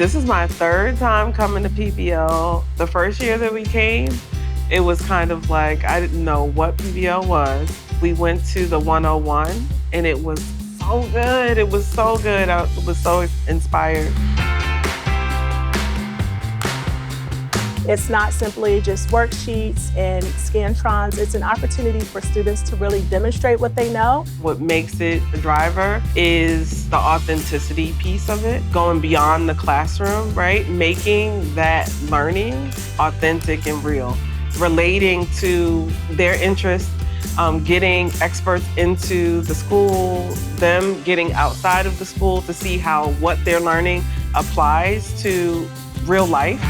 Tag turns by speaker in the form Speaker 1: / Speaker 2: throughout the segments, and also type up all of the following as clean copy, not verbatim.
Speaker 1: This is my third time coming to PBL. The first year that we came, it was kind of like, I didn't know what PBL was. We went to the 101 and it was so good. It was so good. I was so inspired.
Speaker 2: It's not simply just worksheets and Scantrons. It's an opportunity for students to really demonstrate what they know.
Speaker 1: What makes it the driver is the authenticity piece of it, going beyond the classroom, right? Making that learning authentic and real, relating to their interests, getting experts into the school, them getting outside of the school to see how what they're learning applies to real life.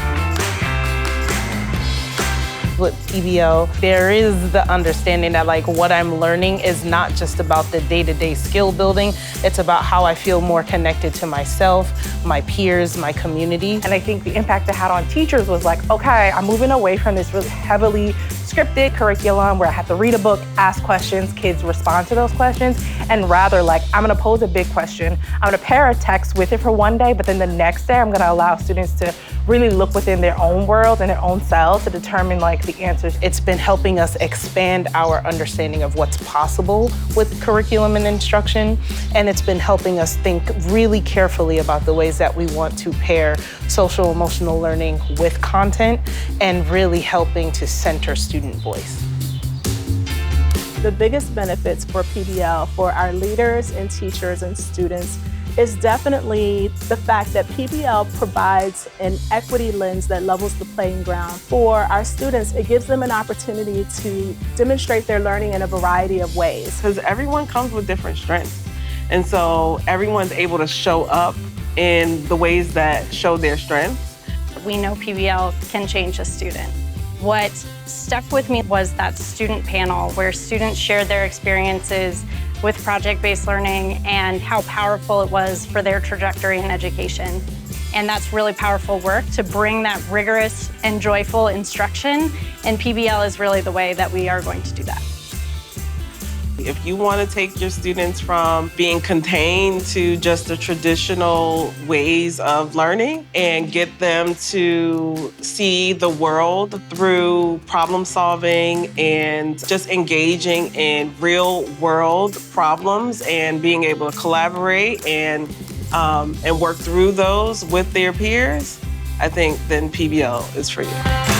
Speaker 3: With PBL, there is the understanding that what I'm learning is not just about the day-to-day skill building, it's about how I feel more connected to myself, my peers, my community.
Speaker 4: And I think the impact it had on teachers was okay, I'm moving away from this really heavily scripted curriculum where I have to read a book, ask questions, kids respond to those questions, and rather I'm gonna pose a big question, I'm gonna pair a text with it for one day, but then the next day I'm gonna allow students to really look within their own world and their own selves to determine the answers.
Speaker 3: It's been helping us expand our understanding of what's possible with curriculum and instruction, and it's been helping us think really carefully about the ways that we want to pair social emotional learning with content and really helping to center student voice.
Speaker 2: The biggest benefits for PBL, for our leaders and teachers and students, is definitely the fact that PBL provides an equity lens that levels the playing ground. For our students, it gives them an opportunity to demonstrate their learning in a variety of ways.
Speaker 1: Because everyone comes with different strengths. And so everyone's able to show up in the ways that show their strengths.
Speaker 5: We know PBL can change a student. What stuck with me was that student panel where students shared their experiences with project-based learning and how powerful it was for their trajectory in education. And that's really powerful work to bring that rigorous and joyful instruction, and PBL is really the way that we are going to do that.
Speaker 1: If you want to take your students from being contained to just the traditional ways of learning and get them to see the world through problem solving and just engaging in real world problems and being able to collaborate and work through those with their peers, I think then PBL is for you.